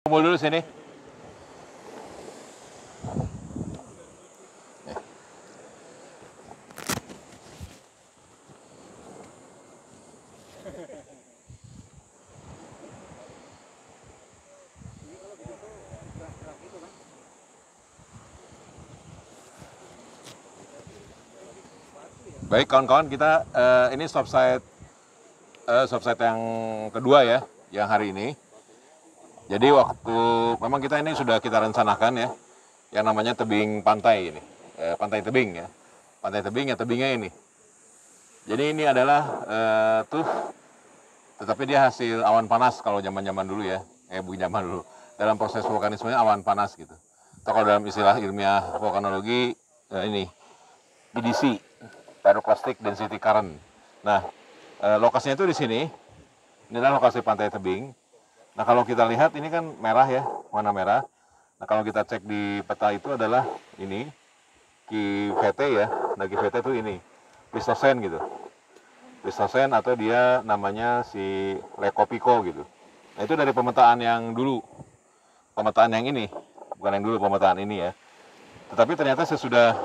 Kumpul dulu sini. Baik kawan-kawan, kita ini stop site yang kedua ya, yang hari ini. Jadi memang kita ini sudah kita rencanakan ya, yang namanya tebing pantai ini, pantai tebing ya, pantai tebing ya, tebingnya ini. Jadi ini adalah tetapi dia hasil awan panas kalau zaman-zaman dulu ya, bukan zaman dulu. Dalam proses vulkanismenya awan panas gitu. Atau kalau dalam istilah ilmiah vulkanologi ini PDC, Pyroclastic Density Current. Nah, lokasinya itu di sini. Ini adalah lokasi pantai tebing. Nah, kalau kita lihat ini kan merah ya, warna merah. Nah, kalau kita cek di peta itu adalah ini QVT ya. Nah, QVT itu ini Pleistocene gitu. Pleistocene atau dia namanya si Leucopico gitu. Nah, itu dari pemetaan yang dulu. Pemetaan yang ini, bukan yang dulu, pemetaan ini ya. Tetapi ternyata sesudah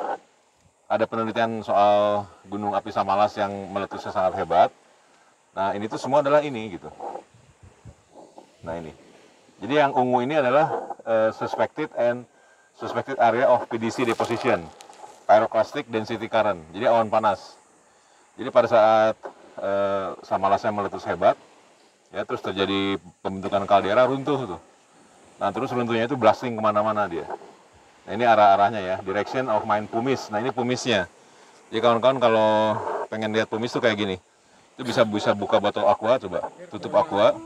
ada penelitian soal gunung api Samalas yang meletusnya sangat hebat. Nah, ini tuh semua adalah ini gitu. Nah, ini. Jadi yang ungu ini adalah suspected area of PDC deposition, Pyroclastic Density Current. Jadi awan panas. Jadi pada saat Samalasnya meletus hebat, ya terus terjadi pembentukan kaldera, runtuh tuh. Nah, terus runtuhnya itu blasting kemana-mana dia. Nah, ini arah-arahnya ya, direction of main pumice. Nah, ini pumisnya. Jadi kawan-kawan kalau pengen lihat pumis tuh kayak gini. Itu bisa buka botol aqua, coba tutup aqua.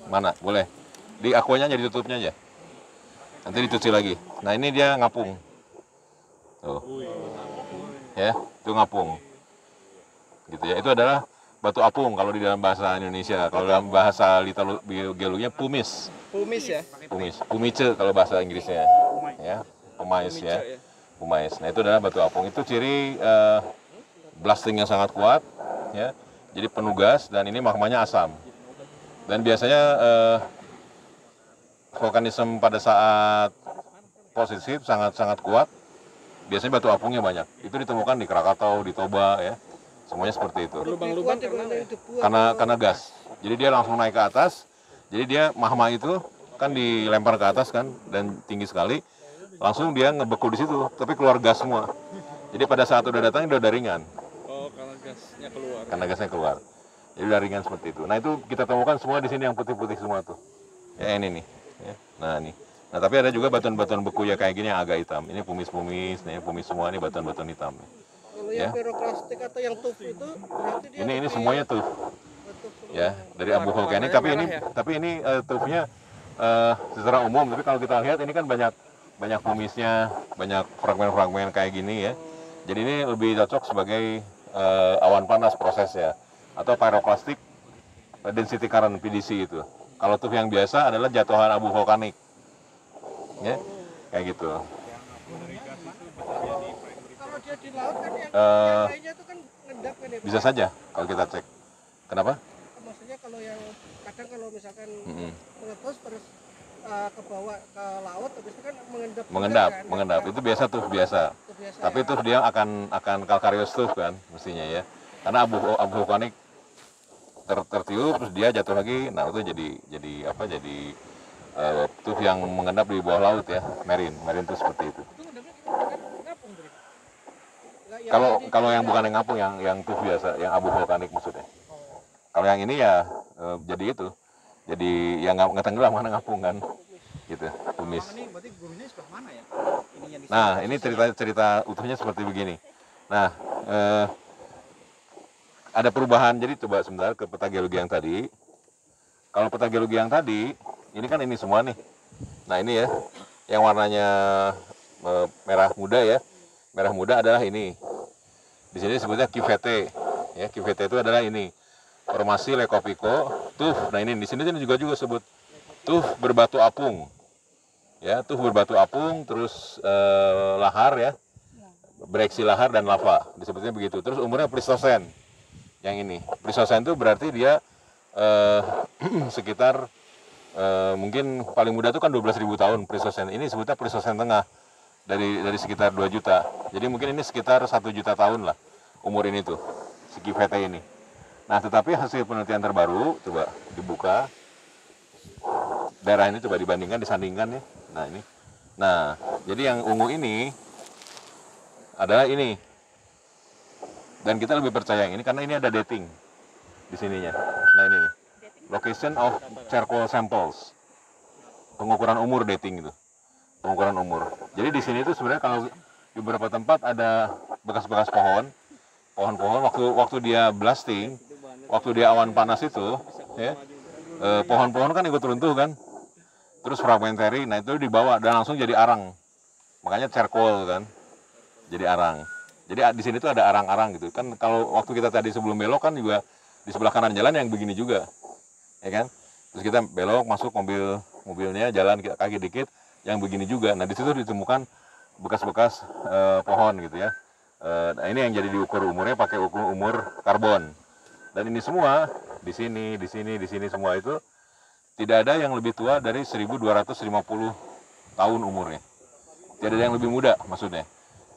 Mana? Boleh. Di aquanya aja, ditutupnya aja. Nanti dicuci lagi. Nah, ini dia ngapung. Tuh. Ya, itu ngapung. Gitu ya. Itu adalah batu apung kalau di dalam bahasa Indonesia. Kalau dalam bahasa geologinya pumis. Pumis ya? Pumice kalau bahasa Inggrisnya. Ya, pumais ya. Pumais. Nah, itu adalah batu apung. Itu ciri blasting yang sangat kuat ya. Jadi penugas dan ini magmanya asam. Dan biasanya vulkanisme pada saat positif sangat kuat. Biasanya batu apungnya banyak. Itu ditemukan di Krakatau, di Toba ya. Semuanya seperti itu. Lubang-lubang karena gas. Jadi dia langsung naik ke atas. Jadi dia magma itu kan dilempar ke atas kan dan tinggi sekali. Langsung dia ngebeku di situ, tapi keluar gas semua. Jadi pada saat udah datang udah ringan. Oh, karena gasnya keluar. Karena gasnya keluar. Jadi udah ringan seperti itu. Nah, itu kita temukan semua di sini yang putih-putih semua tuh. Ya ini nih. Ya. Nah, ini. Nah, tapi ada juga batuan-batuan beku ya kayak gini yang agak hitam. Ini pumis-pumis, nih pumis semua, ini batuan-batuan hitam. Kalau yang pyroclastic atau yang tuff itu berarti dia ini semuanya tuff. Ya, dari abu vulkanik. Tapi ini tuffnya secara umum. Tapi kalau kita lihat ini kan banyak pumisnya, banyak fragmen-fragmen kayak gini ya. Jadi ini lebih cocok sebagai awan panas prosesnya atau pyroclastic density current PDC itu. Kalau tuff yang biasa adalah jatuhan abu vulkanik. Ya, kayak gitu. Kalau dia di laut kan yang lainnya itu kan ngendap kan ya? Bisa saja kalau kita cek. Kenapa? Maksudnya kalau yang kadang kalau misalkan meletus terus ke bawah ke laut habis itu kan mengendap. Itu biasa tuh biasa. Tapi tuh dia akan kalkarius tuh kan mestinya ya. Karena abu vulkanik tertiup terus dia jatuh lagi. Nah, itu jadi tuh yang mengendap di bawah laut ya, marine tuh seperti itu. Kalau yang bukan yang ngapung, yang tuh biasa, yang abu vulkanik maksudnya. Kalau yang ini ya jadi itu. Jadi yang nggak tenggelam mana ngapung kan. Gitu, pumis. Nah, ini cerita utuhnya seperti begini. Nah, ada perubahan. Jadi coba sebentar ke peta geologi yang tadi. Kalau peta geologi yang tadi, ini kan ini semua nih. Nah, ini ya, yang warnanya merah muda ya. Merah muda adalah ini. Di sini disebutnya QVT. Ya, QVT itu adalah ini. Formasi Leucopico, tuff. Nah, ini di sini juga sebut tuff berbatu apung. Ya, tuff berbatu apung, terus lahar ya. Bereaksi lahar dan lava. Disebutnya begitu. Terus umurnya Pleistocene. Yang ini. Pleistocene itu berarti dia eh, sekitar mungkin paling muda itu kan 12.000 tahun Pleistocene. Ini sebutnya Pleistocene tengah dari sekitar 2 juta. Jadi mungkin ini sekitar 1 juta tahun lah umur ini tuh, si Kivete ini. Nah, tetapi hasil penelitian terbaru, coba dibuka. Daerah ini coba dibandingkan, disandingkan nih. Nah, ini. Nah, jadi yang ungu ini adalah ini. Dan kita lebih percaya yang ini karena ini ada dating di sininya. Nah, ini nih. Location of charcoal samples. Pengukuran umur dating itu. Pengukuran umur. Jadi di sini itu sebenarnya kalau di beberapa tempat ada bekas-bekas pohon-pohon waktu dia blasting, waktu dia awan panas itu, ya, pohon-pohon kan ikut runtuh kan, terus fragmentary, nah itu dibawa dan langsung jadi arang, makanya charcoal kan, jadi arang. Jadi di sini tuh ada arang-arang gitu kan. Kalau waktu kita tadi sebelum belok kan juga di sebelah kanan jalan yang begini juga, ya kan. Terus kita belok masuk mobilnya jalan kaki dikit yang begini juga. Nah di situ ditemukan bekas-bekas pohon gitu ya. Nah ini yang jadi diukur umurnya pakai ukur umur karbon. Dan ini semua di sini semua itu tidak ada yang lebih tua dari 1250 tahun umurnya. Tidak ada yang lebih muda maksudnya.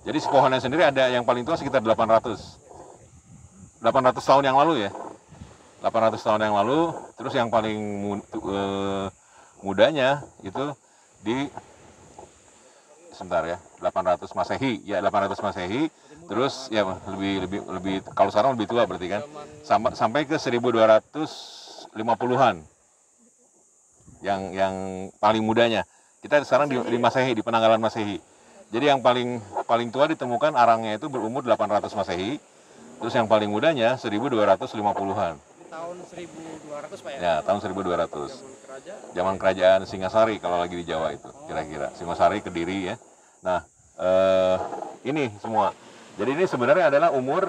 Jadi si pohonnya sendiri ada yang paling tua sekitar 800 tahun yang lalu ya. 800 tahun yang lalu, terus yang paling mudanya itu di sebentar ya, 800 Masehi. Ya, 800 Masehi. Terus ya lebih kalau sekarang lebih tua berarti kan. Sampai ke 1250-an. Yang paling mudanya. Kita sekarang di Masehi, di penanggalan Masehi. Jadi yang paling tua ditemukan arangnya itu berumur 800 Masehi. Terus yang paling mudanya 1250-an. Tahun 1200 Pak ya? Ya, tahun 1200. Zaman kerajaan Singasari kalau lagi di Jawa itu, kira-kira. Singasari, Kediri ya. Nah, ini semua. Jadi ini sebenarnya adalah umur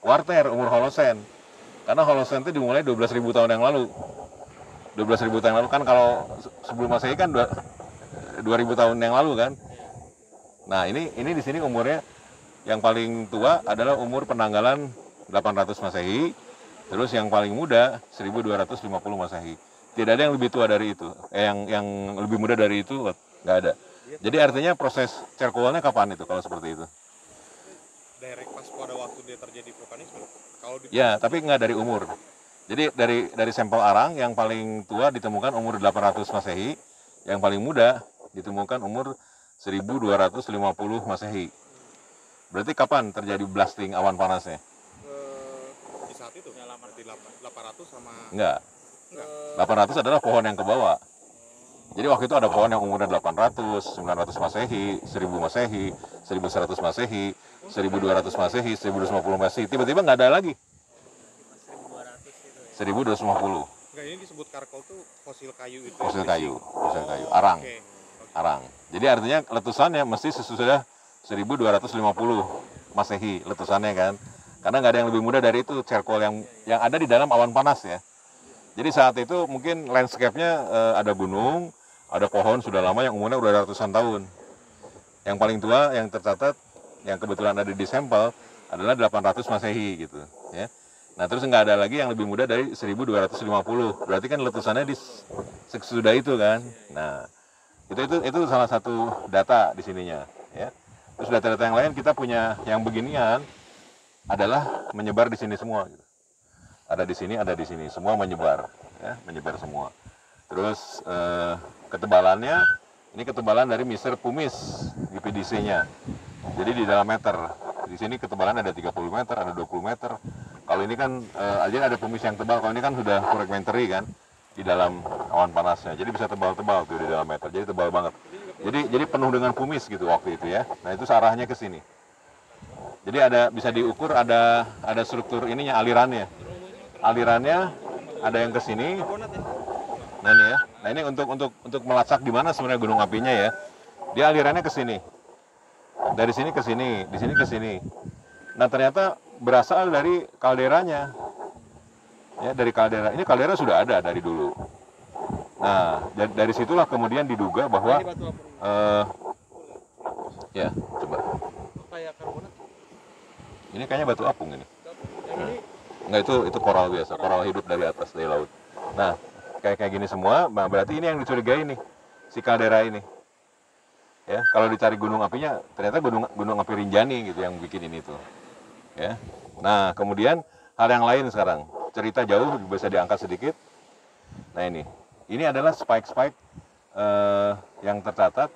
Kuarter, umur Holosen. Karena Holosen itu dimulai 12.000 tahun yang lalu. 12.000 tahun yang lalu kan, kalau sebelum Masehi kan 2.000 tahun yang lalu kan. Nah, ini di sini umurnya yang paling tua adalah umur penanggalan 800 Masehi. Terus yang paling muda 1250 Masehi. Tidak ada yang lebih tua dari itu. Yang lebih muda dari itu nggak ada. Jadi artinya proses charcoalnya kapan itu kalau seperti itu? Direct pas pada waktu dia terjadi vulkanisme. Kalau Ya, tapi nggak dari umur. Jadi dari sampel arang yang paling tua ditemukan umur 800 Masehi, yang paling muda ditemukan umur 1250 Masehi. Berarti kapan terjadi blasting awan panasnya? di saat itu berarti 800 sama Enggak. 800 adalah pohon yang ke bawah. Jadi waktu itu ada pohon yang umurnya 800, 900 Masehi, 1000 Masehi, 1100 Masehi, 1200 Masehi, 1250 Masehi. Tiba-tiba nggak ada lagi. 1250. enggak, ini disebut charcoal tuh fosil kayu itu. Fosil kayu, arang. Oke. Arang. Jadi artinya letusannya mesti sesudah 1250 Masehi letusannya kan. Karena nggak ada yang lebih muda dari itu charcoal yang ada di dalam awan panas ya. Jadi saat itu mungkin landscape-nya ada gunung, ada pohon sudah lama yang umurnya udah ratusan tahun. Yang paling tua yang tercatat yang kebetulan ada di sampel adalah 800 Masehi gitu ya. Nah, terus nggak ada lagi yang lebih muda dari 1250. Berarti kan letusannya di sesudah itu kan. Nah, itu salah satu data di sininya ya. Terus data-data yang lain kita punya yang beginian adalah menyebar di sini semua gitu. Ada di sini, semua menyebar ya, menyebar semua. Terus ketebalannya ini ketebalan dari Mr. Pumice di PDC-nya. Jadi di dalam meter. Di sini ketebalan ada 30 meter, ada 20 meter. Kalau ini kan aja ada Pumice yang tebal, kalau ini kan sudah fragmentary kan di dalam awan panasnya. Jadi bisa tebal-tebal tuh di dalam meter. Jadi tebal banget. Jadi penuh dengan Pumice gitu waktu itu ya. Nah, itu arahnya ke sini. Jadi bisa diukur ada struktur ininya, alirannya ada yang ke sini. Nah ini ya. Nah ini untuk melacak di mana sebenarnya gunung apinya ya. Dia alirannya ke sini. Dari sini ke sini, di sini ke sini. Nah ternyata berasal dari kalderanya. Ya, dari kaldera. Ini kaldera sudah ada dari dulu. Nah, dari situlah kemudian diduga bahwa ya, coba. Kayak karbonat. Ini kayaknya batu apung ini. Yang ini Enggak, itu koral biasa, koral hidup dari atas dari laut. Nah, kayak gini semua, nah berarti ini yang dicurigai nih, si kaldera ini. Ya, kalau dicari gunung apinya, ternyata gunung api Rinjani gitu yang bikin ini tuh. Ya. Nah, kemudian hal yang lain sekarang, cerita jauh bisa diangkat sedikit. Nah ini adalah spike-spike yang tercatat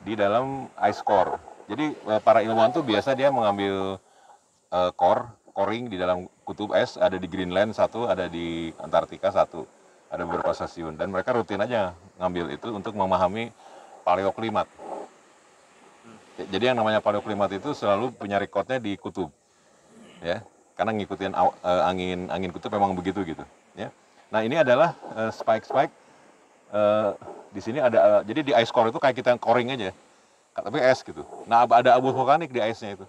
di dalam ice core. Jadi para ilmuwan tuh biasa dia mengambil coring di dalam kutub es, ada di Greenland satu, ada di Antartika satu, ada beberapa stasiun, dan mereka rutin aja ngambil itu untuk memahami paleoklimat. Jadi yang namanya paleoklimat itu selalu punya recordnya di kutub, ya, karena ngikutin angin kutub memang begitu gitu, ya. Nah ini adalah spike-spike di sini ada, jadi di ice core itu kayak kita coring aja, tapi es gitu. Nah ada abu vulkanik di ice-nya itu.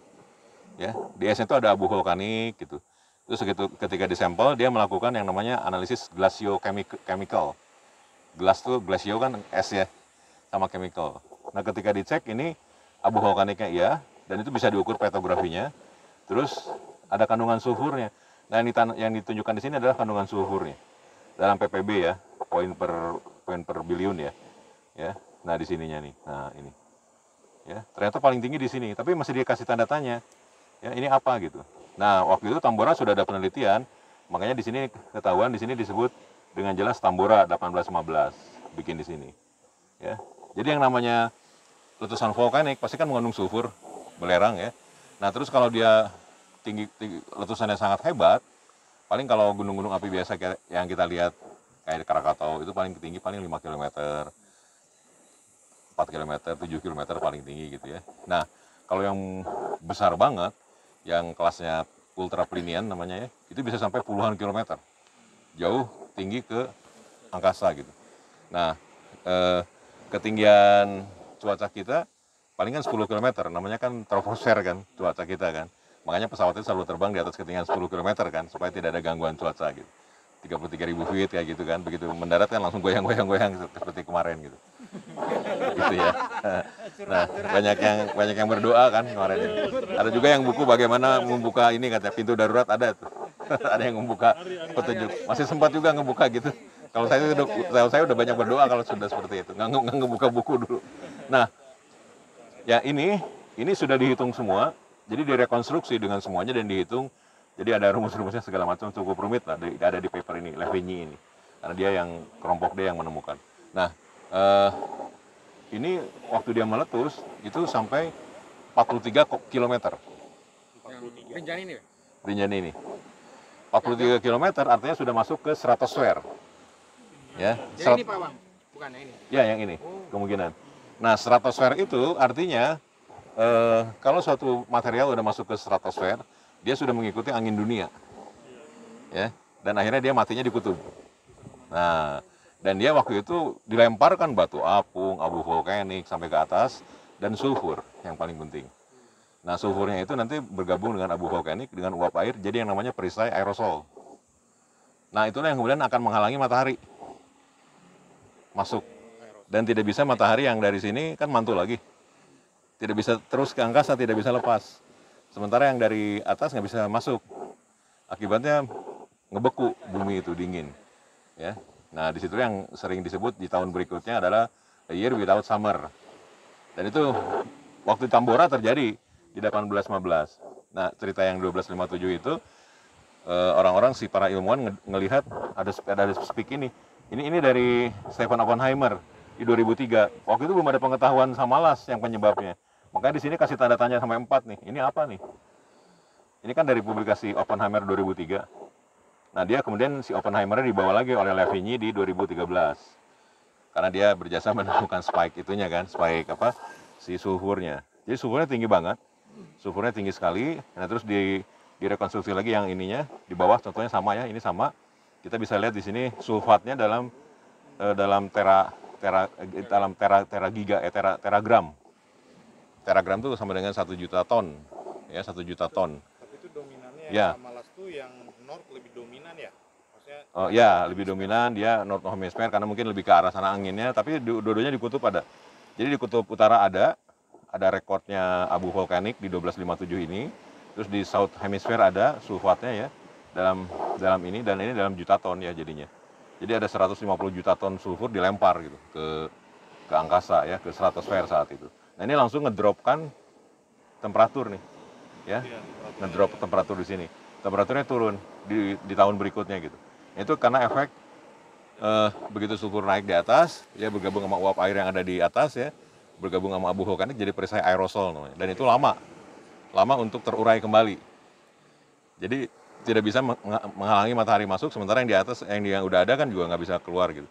Ya, di esnya itu ada abu vulkanik gitu. Terus ketika disampel dia melakukan yang namanya analisis glasiochemical. Glasio kan es ya, sama chemical. Nah ketika dicek ini abu vulkaniknya iya, dan itu bisa diukur petrografinya. Terus ada kandungan sulfurnya. Nah yang ditunjukkan di sini adalah kandungan sulfurnya dalam ppb ya, poin per biliun ya. Ya, nah di sininya nih. Nah ini, ya ternyata paling tinggi di sini. Tapi masih dikasih tanda tanya. Ya, ini apa gitu. Nah, waktu itu Tambora sudah ada penelitian, makanya di sini ketahuan, di sini disebut dengan jelas Tambora 1815 bikin di sini. Ya. Jadi yang namanya letusan vulkanik pasti kan mengandung sulfur, belerang ya. Nah, terus kalau dia tinggi letusannya sangat hebat, paling kalau gunung-gunung api biasa yang kita lihat kayak di Krakatau itu paling tinggi paling 5 km, 4 km, 7 km paling tinggi gitu ya. Nah, kalau yang besar banget, yang kelasnya ultra plinian namanya ya, itu bisa sampai puluhan kilometer, jauh tinggi ke angkasa gitu. Nah, ketinggian cuaca kita palingan 10 km, namanya kan troposfer kan cuaca kita kan. Makanya pesawat itu selalu terbang di atas ketinggian 10 km kan, supaya tidak ada gangguan cuaca gitu. 33.000 feet kayak gitu kan, begitu mendarat kan langsung goyang-goyang seperti kemarin gitu. Gitu ya. Nah, banyak yang berdoa kan kemarin ini. Ada juga yang buku bagaimana membuka ini, katanya pintu darurat ada tuh. Ada yang membuka petunjuk. Masih sempat juga ngebuka gitu. Kalau saya udah banyak berdoa kalau sudah seperti itu. Nggak ngebuka buku dulu. Nah, ya ini sudah dihitung semua. Jadi direkonstruksi dengan semuanya dan dihitung. Jadi ada rumus-rumusnya segala macam, cukup rumit lah. Ada di paper ini, Levigny ini. Karena dia yang kelompok dia yang menemukan. Nah, ini waktu dia meletus itu sampai 43 km. Rinjani ini ya? Rinjani ini. 43 km artinya sudah masuk ke stratosfer. Ya, Yang ini Pak Bang, bukan yang ini. Ya, yang ini kemungkinan. Nah, stratosfer itu artinya kalau suatu material udah masuk ke stratosfer, dia sudah mengikuti angin dunia. Ya, dan akhirnya dia matinya di kutub. Nah, dan dia waktu itu dilemparkan batu apung, abu vulkanik sampai ke atas, dan sulfur yang paling penting. Nah, sulfurnya itu nanti bergabung dengan abu vulkanik dengan uap air, jadi yang namanya perisai aerosol. Nah, itulah yang kemudian akan menghalangi matahari masuk. Dan tidak bisa matahari yang dari sini kan mantul lagi. Tidak bisa terus ke angkasa, tidak bisa lepas. Sementara yang dari atas nggak bisa masuk. Akibatnya ngebeku bumi itu, dingin. Ya. Nah, di situ yang sering disebut di tahun berikutnya adalah a year without summer. Dan itu waktu Tambora terjadi di 1815. Nah, cerita yang 1257 itu orang-orang si para ilmuwan ngelihat ada speak ini. Ini dari Stephen Oppenheimer di 2003. Waktu itu belum ada pengetahuan sama las yang penyebabnya. Makanya di sini kasih tanda tanya sampai 4 nih. Ini apa nih? Ini kan dari publikasi Oppenheimer 2003. Nah, dia kemudian si Oppenheimer dibawa lagi oleh Levigny di 2013. Karena dia berjasa menemukan spike itunya kan, spike apa? Si sulfurnya. Jadi sulfurnya tinggi banget. Sulfurnya tinggi sekali. Nah, terus direkonstruksi lagi yang ininya di bawah, contohnya sama ya, ini sama. Kita bisa lihat di sini sulfatnya dalam teragram. Teragram itu sama dengan 1 juta ton. Ya, 1 juta ton. Tapi itu dominannya Ya. sama las tuh yang north lebih dominan ya? Maksudnya Oh ya, lebih dominan dia North Hemisphere karena mungkin lebih ke arah sana anginnya, tapi dua-duanya di kutub ada. Jadi di kutub utara ada rekodnya abu vulkanik di 1257 ini. Terus di South Hemisphere ada sulfatnya ya. dalam ini, dan ini dalam juta ton ya jadinya. Jadi ada 150 juta ton sulfur dilempar gitu ke angkasa ya, ke stratosfer saat itu. Nah ini langsung ngedropkan temperatur nih, ya, ngedrop temperatur di sini. Temperaturnya turun di tahun berikutnya gitu. Itu karena efek begitu sulfur naik di atas, ya bergabung sama uap air yang ada di atas ya, bergabung sama abu vulkanik jadi perisai aerosol namanya. Dan itu lama untuk terurai kembali. Jadi tidak bisa menghalangi matahari masuk, sementara yang di atas yang udah ada kan juga nggak bisa keluar gitu.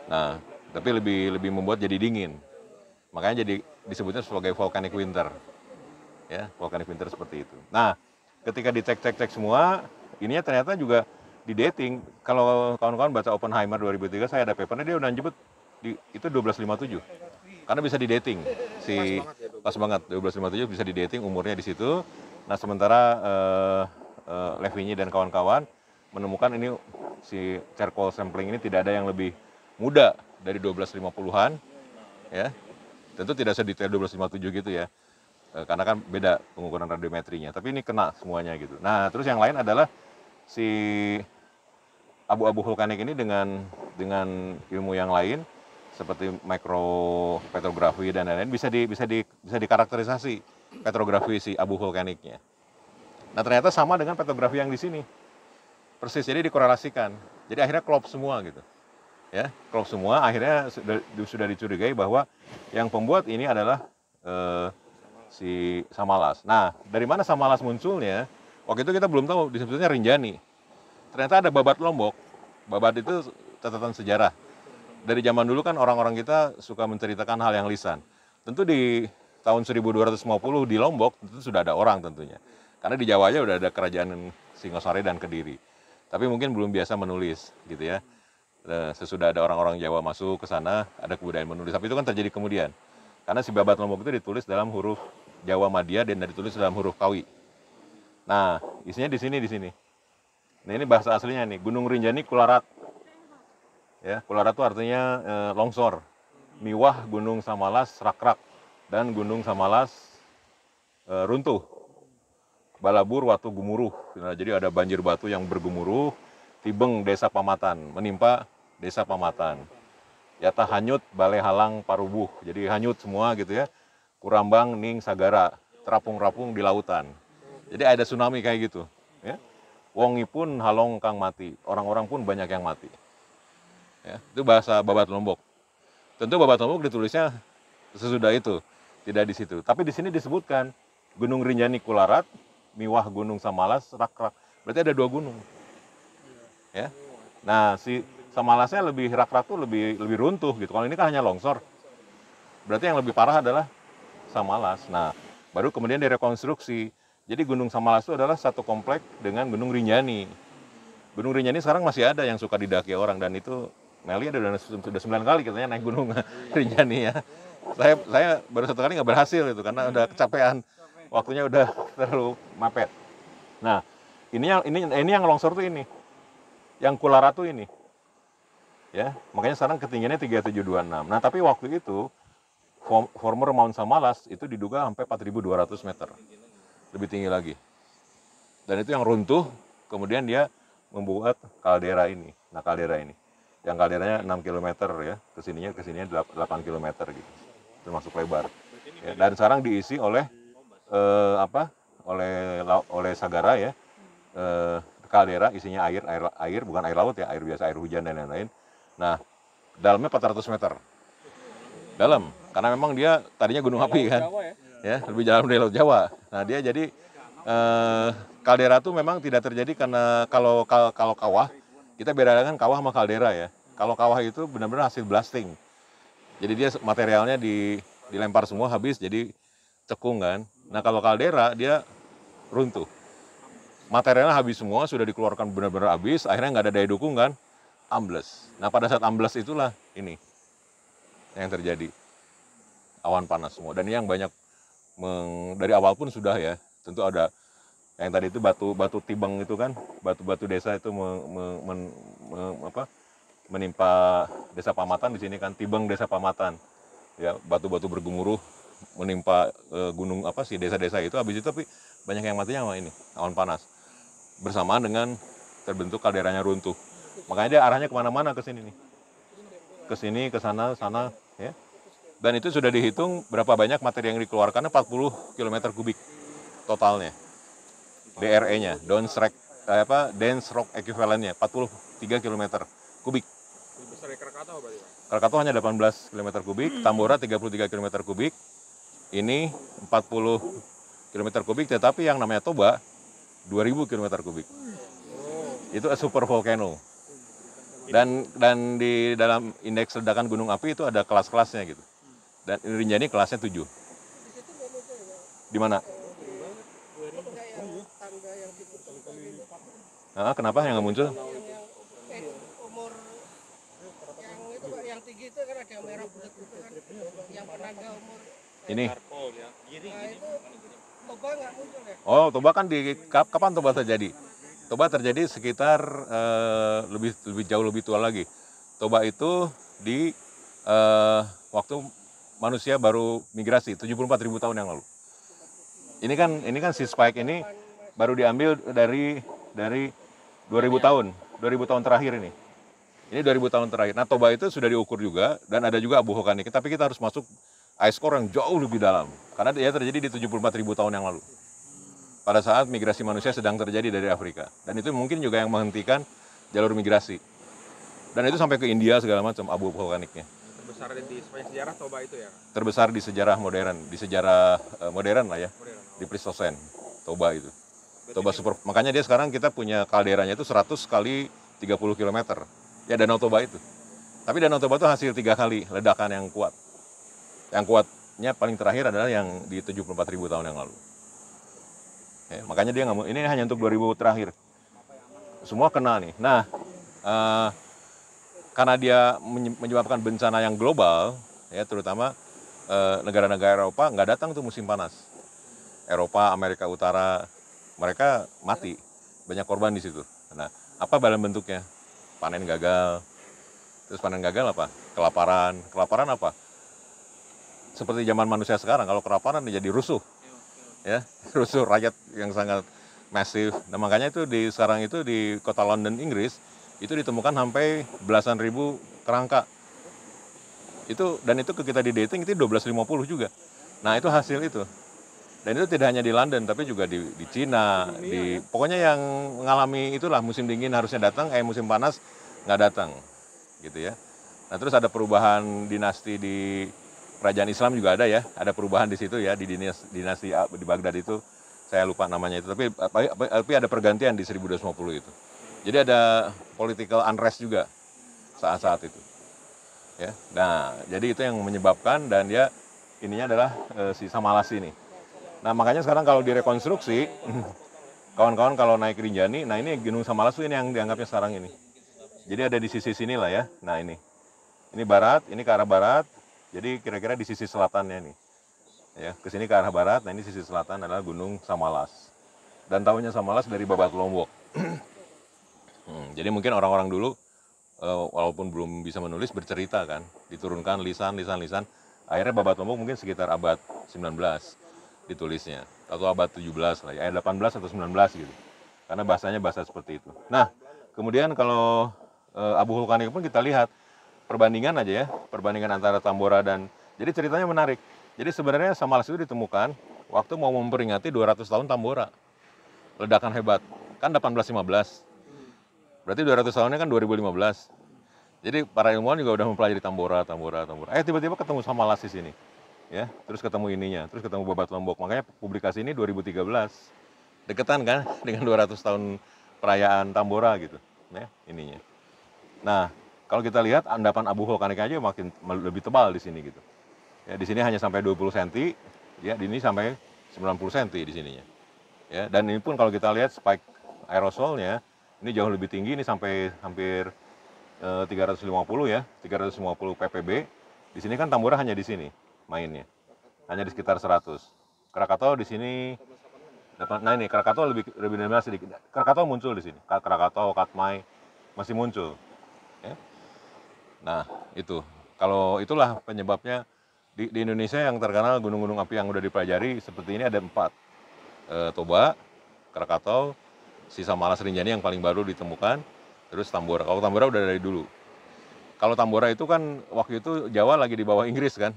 Nah, tapi lebih membuat jadi dingin. Makanya jadi disebutnya sebagai volcanic winter. Ya, volcanic winter seperti itu. Nah, ketika dicek semua, ininya ternyata juga di dating. Kalau kawan-kawan baca Oppenheimer 2003, saya ada papernya, dia udah nyebut itu 1257. Karena bisa di dating. Pas banget 1257 bisa di dating, umurnya di situ. Nah, sementara Levigny dan kawan-kawan menemukan ini si charcoal sampling ini tidak ada yang lebih muda dari 1250-an ya. Tentu tidak sedetail 1257 gitu ya. Karena kan beda pengukuran radiometrinya, tapi ini kena semuanya gitu. Nah, terus yang lain adalah si abu-abu vulkanik ini dengan ilmu yang lain seperti mikropetrografi dan lain-lain bisa dikarakterisasi petrografi si abu vulkaniknya. Nah, ternyata sama dengan petrografi yang di sini. Persis, jadi dikorelasikan. Jadi akhirnya klop semua gitu. Ya, klop semua, akhirnya sudah dicurigai bahwa yang pembuat ini adalah si Samalas. Nah, dari mana Samalas munculnya? Waktu itu kita belum tahu, disebutnya Rinjani. Ternyata ada Babat Lombok. Babat itu catatan sejarah. Dari zaman dulu kan orang-orang kita suka menceritakan hal yang lisan. Tentu di tahun 1250 di Lombok tentu sudah ada orang tentunya. Karena di Jawa aja udah ada kerajaan Singosari dan Kediri. Tapi mungkin belum biasa menulis gitu ya. Sesudah ada orang-orang Jawa masuk ke sana, ada kebudayaan menulis. Tapi itu kan terjadi kemudian. Karena si Babat Lombok itu ditulis dalam huruf Jawa Madya dan ditulis dalam huruf Kawi. Nah, isinya di sini. Nah, ini bahasa aslinya nih, Gunung Rinjani Kularat. Ya, Kularat itu artinya longsor. Miwah Gunung Samalas Rakrak dan Gunung Samalas runtuh. Balabur Watu Gumuruh. Nah, jadi ada banjir batu yang bergemuruh, Tibeng Desa Pamatan, menimpa Desa Pamatan. Yata hanyut Balai Halang Parubuh. Jadi hanyut semua gitu ya. Kurambang Ning Sagara, terapung-rapung di lautan. Jadi ada tsunami kayak gitu, ya. Wongi pun halong kang mati, orang-orang pun banyak yang mati. Ya, itu bahasa Babat Lombok. Tentu Babat Lombok ditulisnya sesudah itu, tidak di situ. Tapi di sini disebutkan Gunung Rinjani Kularat, Miwah Gunung Samalas, Rakrak. Berarti ada 2 gunung. Ya. Nah, si Samalasnya lebih Rakrak tuh lebih runtuh gitu. Kalau ini kan hanya longsor. Berarti yang lebih parah adalah Samalas. Nah, baru kemudian direkonstruksi. Jadi Gunung Samalas itu adalah satu komplek dengan Gunung Rinjani. Gunung Rinjani sekarang masih ada yang suka didaki orang, dan itu Meli ada sudah 9 kali katanya naik Gunung Rinjani ya. Saya baru 1 kali nggak berhasil itu karena udah kecapean. Waktunya udah terlalu mepet. Nah, ini yang longsor tuh ini. Yang Kularat tuh ini. Ya, makanya sekarang ketinggiannya 3726. Nah, tapi waktu itu former Mount Samalas itu diduga sampai 4.200 meter. Lebih tinggi lagi. Dan itu yang runtuh, kemudian dia membuat kaldera ini. Nah, kaldera ini. Yang kalderanya 6 km ya, kesininya 8 km gitu. Termasuk lebar. Ya, dan sekarang diisi oleh oleh Sagara ya, kaldera isinya air bukan air laut ya, air biasa, air hujan dan lain-lain. Nah, dalamnya 400 meter dalam, karena memang dia tadinya gunung api kan, ya lebih dalam dari Laut Jawa. Nah, dia jadi kaldera tuh memang tidak terjadi karena kalau kawah kita bedakan kawah sama kaldera ya. Kalau kawah itu benar-benar hasil blasting, jadi dia materialnya dilempar semua habis jadi cekung kan. Nah, kalau kaldera dia runtuh. Materialnya habis semua, sudah dikeluarkan benar-benar habis, akhirnya nggak ada daya dukung kan, ambles. Nah, pada saat ambles itulah ini yang terjadi. Awan panas semua. Dan ini yang banyak dari awal pun sudah ya, tentu ada yang tadi itu batu Tibeng itu kan, batu-batu desa itu menimpa Desa Pamatan di sini kan, Tibeng Desa Pamatan. Ya, batu-batu bergemuruh menimpa gunung desa-desa itu, habis itu tapi banyak yang matinya sama ini awan panas bersamaan dengan terbentuk kalderanya runtuh. Makanya dia arahnya kemana-mana ke sini nih. Ke sini, ke sana, sana, ya. Dan itu sudah dihitung berapa banyak materi yang dikeluarkan, 40 km kubik totalnya. DRE-nya, dense rock equivalent-nya 43 km kubik. Lebih besar dari Krakatau berarti, Pak? Krakatau hanya 18 km kubik, Tambora 33 km kubik. Ini 40 km kubik, tetapi yang namanya Toba 2000 km kubik. Itu super volcano. Dan di dalam indeks ledakan gunung api itu ada kelas-kelasnya gitu. Dan Rinjani kelasnya 7. Di situ nggak muncul ya, Pak? Di mana? Enggak yang tangga yang diputar gitu. Kenapa yang nggak muncul? Umur yang itu Pak, yang tinggi itu kan ada yang merah bulat gitu kan, yang penangga umur. Ini. Charcoal ya. Nah itu Toba nggak muncul ya? Oh, Toba kan kapan Toba terjadi? Toba terjadi sekitar lebih jauh lebih tua lagi. Toba itu di waktu manusia baru migrasi 74.000 tahun yang lalu. Ini kan si spike ini baru diambil dari 2000 tahun terakhir ini. Ini 2000 tahun terakhir. Nah, Toba itu sudah diukur juga dan ada juga abu vulkanik. Tapi kita harus masuk ice core yang jauh lebih dalam karena dia terjadi di 74.000 tahun yang lalu. Pada saat migrasi manusia sedang terjadi dari Afrika. Dan itu mungkin juga yang menghentikan jalur migrasi. Dan itu sampai ke India segala macam abu vulkaniknya. Terbesar di sepanjang sejarah Toba itu ya? Terbesar di sejarah modern, modern lah ya, Modern. di Plistosen, Toba itu. Toba super, makanya dia sekarang kita punya kalderanya itu 100 kali 30 km. Ya Danau Toba itu. Tapi Danau Toba itu hasil 3 kali ledakan yang kuat. Yang kuatnya paling terakhir adalah yang di 74.000 tahun yang lalu. Ya, makanya dia nggak mau, ini hanya untuk 2000 terakhir. Semua kena nih. Nah, karena dia menyebabkan bencana yang global, ya terutama negara-negara Eropa nggak datang tuh musim panas. Eropa, Amerika Utara, mereka mati, banyak korban di situ. Nah, apa dalam bentuknya? Panen gagal. Terus panen gagal apa? Kelaparan. Kelaparan apa? Seperti zaman manusia sekarang, kalau kelaparan jadi rusuh. Ya, rusuh rakyat yang sangat masif. Nah, makanya itu sekarang itu di kota London, Inggris, itu ditemukan sampai belasan ribu kerangka. Dan itu kita di dating itu 1250 juga. Nah, itu hasil itu. Dan itu tidak hanya di London, tapi juga di Cina, pokoknya yang mengalami itulah musim dingin harusnya datang, musim panas nggak datang, gitu ya. Nah, terus ada perubahan dinasti di kerajaan Islam juga ada perubahan di situ ya, di dinasti di Baghdad itu, saya lupa namanya itu, tapi ada pergantian di 1250 itu. Jadi ada political unrest juga saat-saat itu. Ya. Nah, jadi itu yang menyebabkan, dan dia ininya adalah si Samalas ini. Nah, makanya sekarang kalau direkonstruksi, kawan-kawan kalau naik Rinjani, nah ini Gunung Samalas ini yang dianggapnya sekarang ini. Jadi ada di sisi sini lah ya. Nah, ini barat, ini ke arah barat. Jadi kira-kira di sisi selatannya nih, ya ke sini ke arah barat. Nah, ini sisi selatan adalah Gunung Samalas. Dan tahunya Samalas dari Babat Lombok. Jadi mungkin orang-orang dulu, walaupun belum bisa menulis, bercerita kan, diturunkan lisan. Akhirnya Babat Lombok mungkin sekitar abad 19 ditulisnya, atau abad 17 lah, ya 18 atau 19 gitu. Karena bahasanya bahasa seperti itu. Nah, kemudian kalau abu vulkanik pun kita lihat, perbandingan antara Tambora dan, jadi ceritanya menarik. Jadi sebenarnya Samalas itu ditemukan waktu mau memperingati 200 tahun Tambora. Ledakan hebat, kan 1815. Berarti 200 tahunnya kan 2015. Jadi para ilmuwan juga udah mempelajari Tambora. Tiba-tiba ketemu Samalas di sini. Ya, terus ketemu ininya, terus ketemu Babat Lombok. Makanya publikasi ini 2013. Deketan kan dengan 200 tahun perayaan Tambora gitu. Ya, ininya. Nah, kalau kita lihat endapan abu vulkanik aja makin lebih tebal di sini gitu. Ya, di sini hanya sampai 20 cm, ya di ini sampai 90 cm di sininya. Ya, dan ini pun kalau kita lihat spike aerosolnya ini jauh lebih tinggi, ini sampai hampir 350 ya, 350 ppb. Di sini kan Tambora hanya di sini mainnya. Hanya di sekitar 100. Krakatau di sini nah ini Krakatau lebih sedikit. Krakatau muncul di sini. Krakatau, Katmai masih muncul. Ya. Nah, itu. Kalau itulah penyebabnya di Indonesia yang terkenal gunung-gunung api yang udah dipelajari seperti ini ada 4. Toba, Krakatau, sisa Malas Rinjani yang paling baru ditemukan, terus Tambora. Kalau Tambora udah dari dulu. Kalau Tambora itu kan waktu itu Jawa lagi di bawah Inggris kan,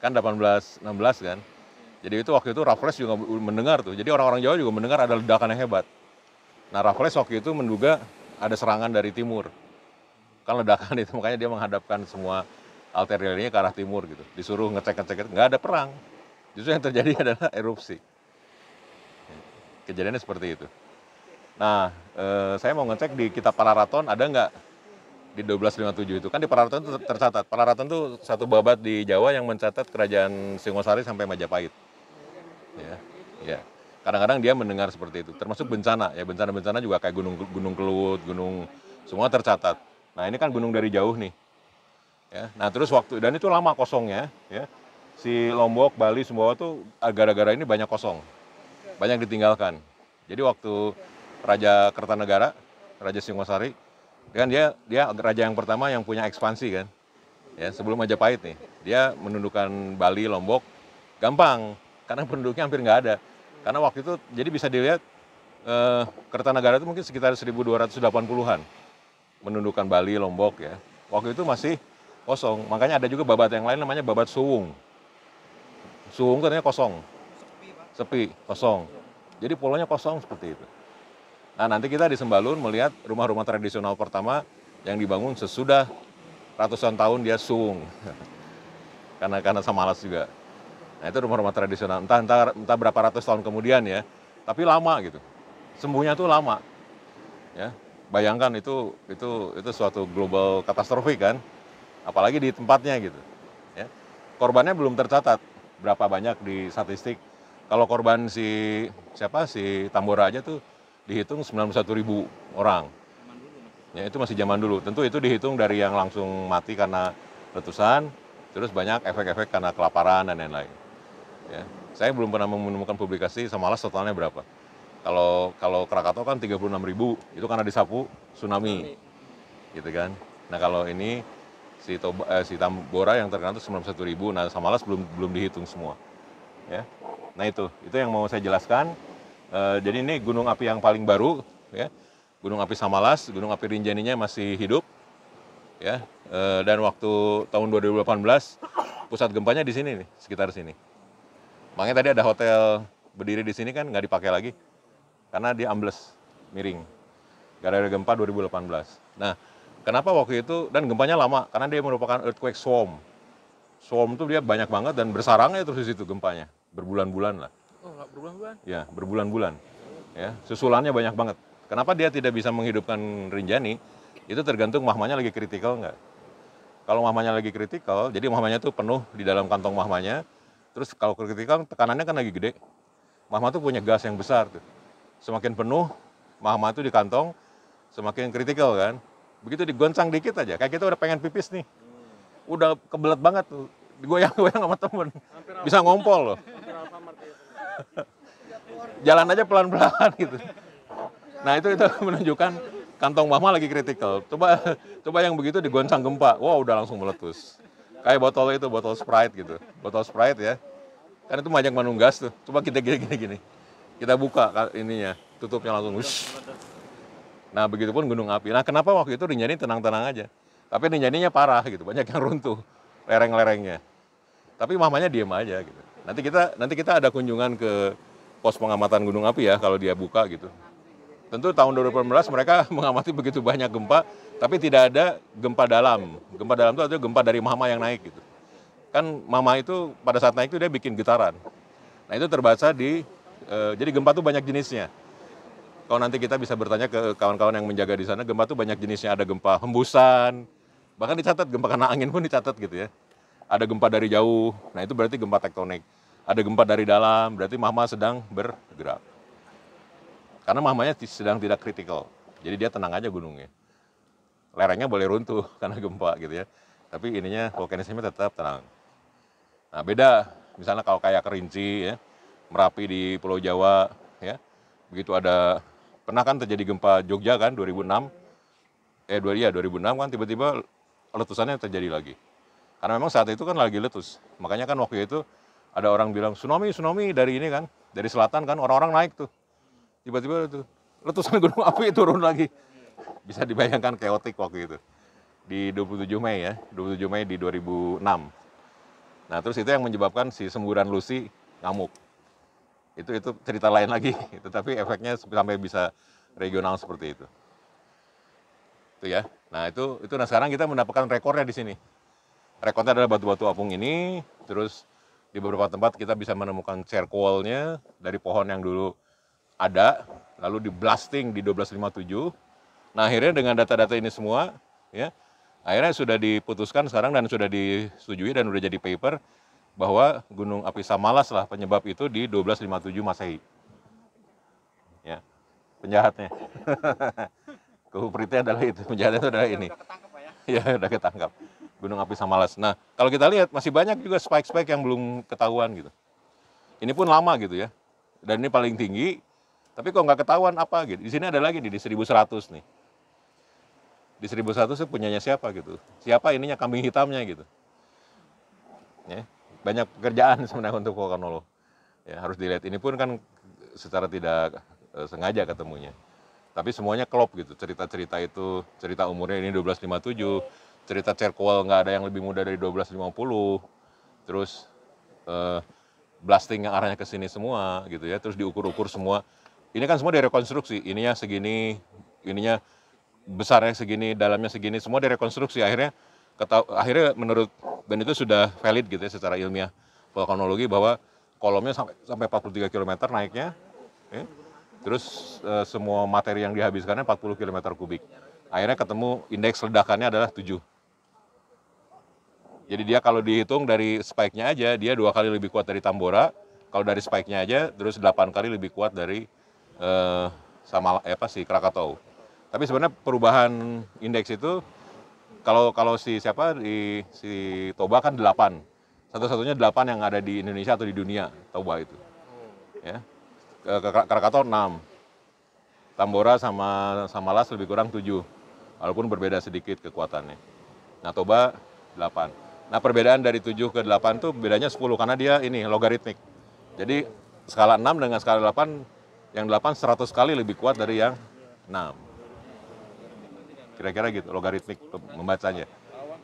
kan 1816 kan. Jadi itu waktu itu Raffles juga mendengar tuh. Jadi orang-orang Jawa juga mendengar ada ledakan yang hebat. Nah Raffles waktu itu menduga ada serangan dari timur. Kan ledakan itu makanya dia menghadapkan semua artilerinya ke arah timur gitu. Disuruh ngecek-ngecek, nggak ada perang. Justru yang terjadi adalah erupsi. Kejadiannya seperti itu. Nah, saya mau ngecek di kitab Palaraton ada nggak di 1257 itu. Kan di Palaraton itu tercatat. Palaraton itu satu babat di Jawa yang mencatat kerajaan Singosari sampai Majapahit. Ya, ya. Kadang-kadang dia mendengar seperti itu. Termasuk bencana. Ya, bencana-bencana juga kayak gunung Kelut, gunung semua tercatat. Nah, ini kan gunung dari jauh nih. Ya. Nah, terus dan itu lama kosongnya, ya. Si Lombok, Bali, Sumbawa tuh gara-gara ini banyak kosong. Banyak ditinggalkan. Jadi waktu Raja Kertanegara, Raja Singosari, kan dia raja yang pertama yang punya ekspansi kan. Ya, sebelum Majapahit nih. Dia menundukkan Bali, Lombok gampang karena penduduknya hampir nggak ada. Karena waktu itu jadi bisa dilihat Kertanegara itu mungkin sekitar 1280-an menundukkan Bali, Lombok ya. Waktu itu masih kosong. Makanya ada juga babat yang lain namanya babat Suwung. Suwung itu artinya kosong. Sepi, kosong. Jadi pulaunya kosong seperti itu. Nah, nanti kita di Sembalun melihat rumah-rumah tradisional pertama yang dibangun sesudah ratusan tahun dia suwung. karena Samalas juga. Nah, itu rumah-rumah tradisional. Entah berapa ratus tahun kemudian ya. Tapi lama gitu. Sembuhnya tuh lama. Ya. Bayangkan itu suatu global katastrofi kan. Apalagi di tempatnya gitu. Ya. Korbannya belum tercatat berapa banyak di statistik. Kalau korban si Tambora aja tuh dihitung 91.000 orang. Ya, itu masih zaman dulu. Tentu itu dihitung dari yang langsung mati karena letusan, terus banyak efek-efek karena kelaparan dan lain-lain. Ya. Saya belum pernah menemukan publikasi Samalas totalnya berapa. Kalau Krakatau kan 36.000, itu karena disapu tsunami. Gitu kan. Nah, kalau ini si Tambora yang terkena itu 91.000, nah Samalas belum dihitung semua. Ya. Nah, itu yang mau saya jelaskan. Jadi ini gunung api yang paling baru, ya. Gunung api Samalas, gunung api Rinjaninya masih hidup, ya. Dan waktu tahun 2018 pusat gempanya di sini nih, sekitar sini. Makanya tadi ada hotel berdiri di sini kan nggak dipakai lagi, karena dia ambles, miring. Gara-gara gempa 2018. Nah, kenapa waktu itu, dan gempanya lama, karena dia merupakan earthquake swarm. Swarm itu dia banyak banget dan bersarangnya terus di situ gempanya, berbulan-bulan lah. Oh, nggak berbulan-bulan? Ya, berbulan-bulan. Ya, susulannya banyak banget. Kenapa dia tidak bisa menghidupkan Rinjani? Itu tergantung mahmanya lagi kritikal nggak. Kalau mahmanya lagi kritikal, jadi mahmanya tuh penuh di dalam kantong mahmanya. Terus kalau kritikal, tekanannya kan lagi gede. Mahma tuh punya gas yang besar tuh. Semakin penuh, mahma itu di kantong, semakin kritikal kan. Begitu digoncang dikit aja, kayak kita udah pengen pipis nih. Udah kebelet banget tuh, digoyang-goyang sama temen. Bisa ngompol loh. Jalan aja pelan-pelan gitu. Nah, itu menunjukkan kantong mahma lagi kritikal. Coba yang begitu digoncang gempa, wow udah langsung meletus. Kayak botol Sprite gitu. Botol Sprite ya. Kan itu banyak mengandung gas tuh. Coba kita gini. Kita buka ininya, tutupnya langsung. Wush. Nah, begitupun gunung api. Nah, kenapa waktu itu Rinjani tenang-tenang aja. Tapi Rinjaninya parah gitu, banyak yang runtuh lereng-lerengnya. Tapi mahmanya diem aja gitu. Nanti kita ada kunjungan ke pos pengamatan gunung api ya kalau dia buka gitu. Tentu tahun 2018 mereka mengamati begitu banyak gempa, tapi tidak ada gempa dalam. Gempa dalam itu artinya gempa dari mahma yang naik gitu. Kan mahma itu pada saat naik itu dia bikin getaran. Nah, itu terbaca jadi gempa itu banyak jenisnya. Kalau nanti kita bisa bertanya ke kawan-kawan yang menjaga di sana, gempa itu banyak jenisnya. Ada gempa hembusan, bahkan dicatat gempa kena angin pun dicatat gitu ya. Ada gempa dari jauh, nah itu berarti gempa tektonik. Ada gempa dari dalam, berarti mahma sedang bergerak. Karena mahmanya sedang tidak kritikal, jadi dia tenang aja gunungnya. Lerengnya boleh runtuh karena gempa gitu ya, tapi ininya vulkanisme tetap tenang. Nah, beda misalnya kalau kayak Kerinci ya, Merapi di Pulau Jawa ya, begitu pernah kan terjadi gempa Jogja kan 2006 kan tiba-tiba letusannya terjadi lagi. Karena memang saat itu kan lagi letus. Makanya kan waktu itu ada orang bilang tsunami dari ini kan, dari selatan kan orang-orang naik tuh. tiba-tiba itu letusan gunung api turun lagi. Bisa dibayangkan chaotic waktu itu. Di 27 Mei ya, 27 Mei di 2006. Nah, terus itu yang menyebabkan si semburan Lucy ngamuk. Itu cerita lain lagi, tetapi efeknya sampai bisa regional seperti itu. Itu ya. Nah, nah sekarang kita mendapatkan rekornya di sini. Rekornya adalah batu-batu apung ini, terus di beberapa tempat kita bisa menemukan charcoal-nya dari pohon yang dulu ada, lalu di blasting di 1257. Nah, akhirnya dengan data-data ini semua, ya, akhirnya sudah diputuskan sekarang dan sudah disetujui dan sudah jadi paper bahwa gunung api Samalas lah penyebab itu di 1257 Masehi. Ya, penjahatnya. Kulpritnya adalah itu, penjahatnya itu adalah ini. Udah ketangkep Pak ya? Ya, udah ketangkap. Gunung api Samalas. Nah, kalau kita lihat masih banyak juga spike-spike yang belum ketahuan gitu. Ini pun lama gitu ya. Dan ini paling tinggi, tapi kok nggak ketahuan apa gitu. Di sini ada lagi di 1100 nih. Di 1100 itu punyanya siapa gitu. Siapa ininya kambing hitamnya gitu. Ya, banyak pekerjaan sebenarnya untuk vulkanolog. Ya, harus dilihat. Ini pun kan secara tidak sengaja ketemunya. Tapi semuanya klop gitu. Cerita-cerita itu, cerita umurnya ini 1257, cerita charcoal nggak ada yang lebih muda dari 1250. Terus blasting yang arahnya ke sini semua gitu ya. Terus diukur-ukur semua. Ini kan semua direkonstruksi. Ininya segini, ininya besarnya segini, dalamnya segini, semua direkonstruksi. Akhirnya menurut dan itu sudah valid gitu ya secara ilmiah vulkanologi bahwa kolomnya sampai 43 km naiknya. Ya. Terus semua materi yang dihabiskannya 40 km kubik. Akhirnya ketemu indeks ledakannya adalah 7. Jadi dia kalau dihitung dari spike-nya aja, dia 2 kali lebih kuat dari Tambora. Kalau dari spike-nya aja, terus 8 kali lebih kuat dari Krakatau. Tapi sebenarnya perubahan indeks itu kalau si Toba kan 8. Satu-satunya 8 yang ada di Indonesia atau di dunia, Toba itu. Ya. Krakatau 6. Tambora sama Samalas lebih kurang 7. Walaupun berbeda sedikit kekuatannya. Nah, Toba 8. Nah, perbedaan dari 7 ke 8 tuh bedanya 10 karena dia ini logaritmik. Jadi skala 6 dengan skala 8, yang 8 100 kali lebih kuat dari yang 6. Kira-kira gitu logaritmik membacanya.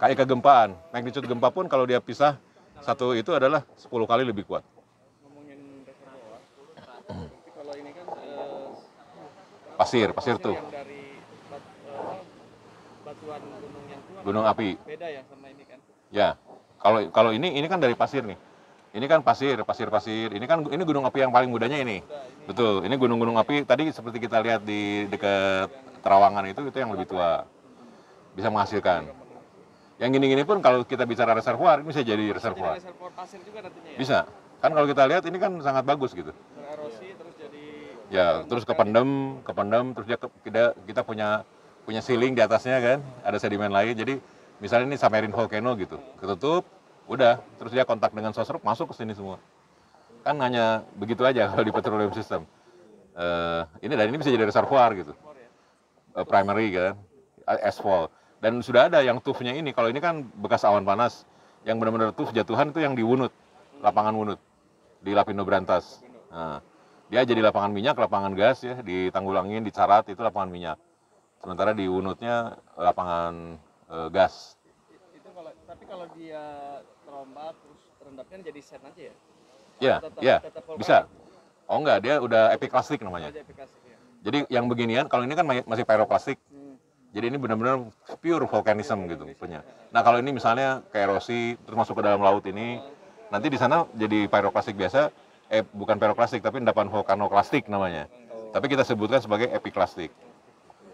Kayak kegempaan, magnitude gempa pun kalau dia pisah satu itu adalah 10 kali lebih kuat. Ngomongin reservoir, tapi kalau ini kan Pasir tuh. yang dari batuan gunung yang tua Gunung api. beda ya sama ini kan? Ya. Kalau ini kan dari pasir nih. Ini kan pasir. Ini gunung api yang paling mudanya ini. Betul. Ini gunung-gunung api tadi seperti kita lihat di dekat Terawangan itu yang lebih tua. Bisa menghasilkan. Yang gini-gini pun kalau kita bicara reservoir, ini bisa jadi reservoir. Reservoir pasir juga nantinya ya? Bisa. Kan kalau kita lihat ini kan sangat bagus gitu. Bererosi terus jadi Ya, terus kependem, terus kita punya ceiling di atasnya kan, ada sedimen lain. Jadi misalnya ini submarine volcano gitu, ketutup, udah, terus dia kontak dengan source rock masuk ke sini semua. Kan hanya begitu aja kalau di petroleum system. Ini bisa jadi reservoir gitu. Primary kan, asphalt. Dan sudah ada yang tuff-nya ini. Kalau ini kan bekas awan panas, yang benar-benar tuff jatuhan itu yang di Wunut, lapangan Wunut di Lapindo Brantas. Nah, dia jadi lapangan minyak, lapangan gas ya, di Tanggulangin, di Carat itu lapangan minyak. Sementara di Wunutnya lapangan gas. itu tapi kalau dia terombak terus terendapnya jadi sand aja ya? Ya, Tetap bisa. Oh enggak, dia udah epiklastik namanya. aja aplikasi ya. Jadi yang beginian, kalau ini kan masih pyroklastik. Jadi ini benar-benar pure volcanism gitu punya. Nah kalau ini misalnya kayak erosi, terus masuk ke dalam laut ini, nanti di sana jadi pyroklastik biasa, bukan pyroklastik tapi endapan vulkanoklastik namanya. Tapi kita sebutkan sebagai epiklastik.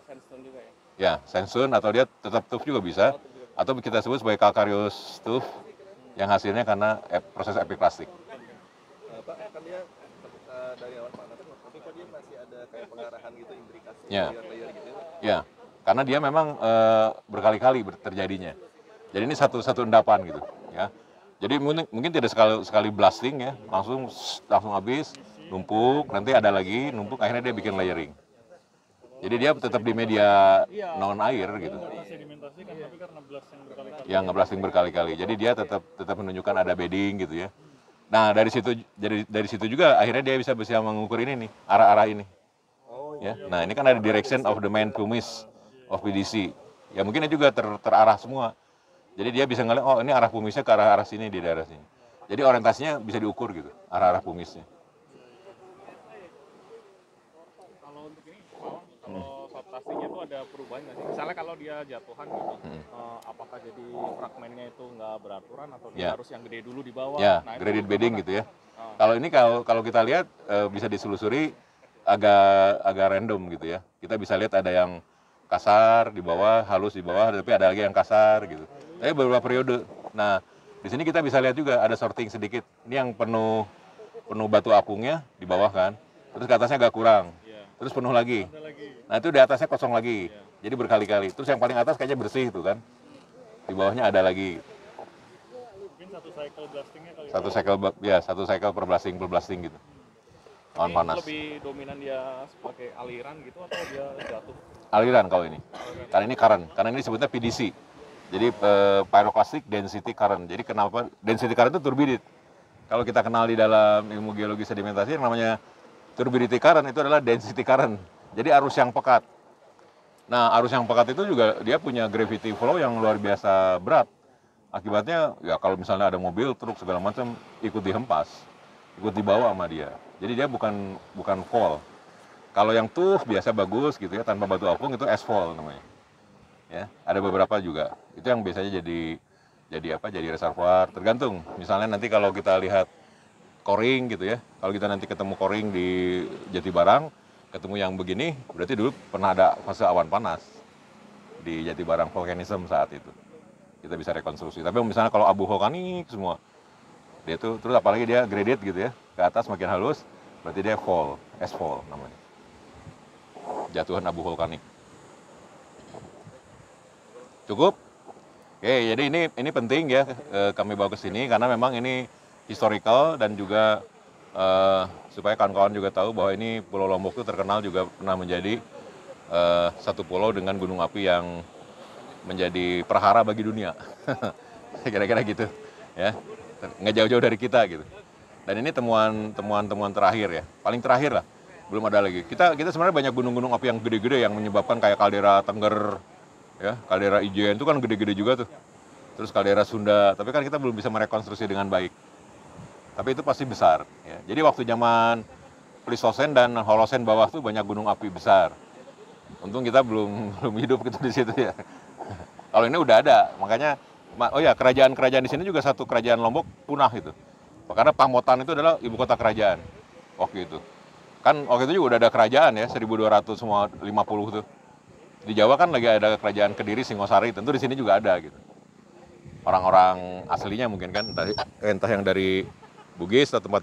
Sandstone juga ya? Ya, sandstone atau dia tetap tuff juga bisa, atau kita sebut sebagai calcareous tuff yang hasilnya karena proses epiklastik. Pak, kan dia dari awan panas, tapi kok dia masih ada kayak pengarahan gitu, imbrikasi, Ya. layer gitu ya? Ya, karena dia memang berkali-kali terjadinya. Jadi ini satu endapan gitu, ya. Jadi mungkin tidak sekali blasting ya, langsung habis, numpuk, nanti ada lagi, numpuk, akhirnya dia bikin layering. Jadi dia tetap di media non air gitu. Sedimentasi kan tapi karena blast yang berkali-kali. Yang ngeblasting berkali-kali. Jadi dia tetap menunjukkan ada bedding gitu ya. Nah, dari situ juga akhirnya dia bisa mengukur ini nih, arah-arah ini. Ya, nah ini kan ada direction of the main pumice of PDC. Ya mungkin ini juga terarah semua. Jadi dia bisa ngeliat, oh ini arah pumisnya ke arah sini di daerah sini. Jadi orientasinya bisa diukur gitu, arah-arah pumisnya. Kalau untuk ini, kalau saat plastiknya itu ada perubahan nggak sih? Misalnya kalau dia jatuhan gitu, apakah jadi fragmennya itu nggak beraturan atau dia Ya. harus yang gede dulu di bawah? Ya, Nah, itu graded bedding gimana? gitu ya. Kalau ini kalau kita lihat bisa ditelusuri agak random gitu ya. Kita bisa lihat ada yang kasar di bawah, halus di bawah, tapi ada lagi yang kasar gitu. Tapi beberapa periode. Nah, di sini kita bisa lihat juga ada sorting sedikit. Ini yang penuh batu apungnya di bawah kan. Terus ke atasnya agak kurang. Terus penuh lagi. Nah, itu di atasnya kosong lagi. Jadi berkali-kali. Terus yang paling atas kayaknya bersih itu kan. Di bawahnya ada lagi. Mungkin satu cycle blastingnya kali. Satu cycle per blasting gitu. Awan Ini panas. lebih dominan dia sebagai aliran gitu atau dia jatuh? Aliran kalau ini. Karena ini current. Karena ini disebutnya PDC. Jadi pyroclastic density current. Jadi kenapa density current itu turbidity. Kalau kita kenal di dalam ilmu geologi sedimentasi yang namanya turbidity current itu adalah density current. Jadi arus yang pekat. Nah, arus yang pekat itu juga dia punya gravity flow yang luar biasa berat. Akibatnya ya kalau misalnya ada mobil, truk segala macam ikut dihempas, ikut dibawa sama dia. Jadi dia bukan fall. Kalau yang tuh biasa bagus gitu ya tanpa batu apung itu S-fall namanya. Ya, ada beberapa juga. Itu yang biasanya jadi reservoir, tergantung. Misalnya nanti kalau kita lihat coring gitu ya. Kalau kita nanti ketemu coring di Jatibarang, ketemu yang begini, berarti dulu pernah ada fase awan panas di Jatibarang volcanism saat itu. Kita bisa rekonstruksi. Tapi misalnya kalau abu vulkanik semua, dia tuh terus apalagi dia graded gitu ya, ke atas makin halus, berarti dia fall, S-fall namanya. Jatuhan abu vulkanik. Cukup? Oke, jadi ini penting ya kami bawa ke sini karena memang ini historical dan juga supaya kawan-kawan juga tahu bahwa ini Pulau Lombok itu terkenal juga pernah menjadi satu pulau dengan gunung api yang menjadi perhara bagi dunia. Kira-kira gitu ya. Nggak jauh-jauh dari kita gitu. Dan ini temuan terakhir ya. Paling terakhir lah. Belum ada lagi. Kita sebenarnya banyak gunung-gunung api yang gede-gede yang menyebabkan kayak kaldera Tengger ya, kaldera Ijen itu kan gede-gede juga tuh. Terus kaldera Sunda, tapi kan kita belum bisa merekonstruksi dengan baik. Tapi itu pasti besar ya. Jadi waktu zaman Plistosen dan Holosen bawah tuh banyak gunung api besar. Untung kita belum hidup gitu di situ ya. Kalau ini udah ada, makanya oh ya kerajaan-kerajaan di sini juga satu kerajaan Lombok punah itu. Karena Pamotan itu adalah ibu kota kerajaan waktu itu. Kan waktu itu juga udah ada kerajaan ya 1200 semua 50 tuh. Di Jawa kan lagi ada kerajaan Kediri, Singosari, tentu di sini juga ada gitu. Orang-orang aslinya mungkin kan entah yang dari Bugis atau tempat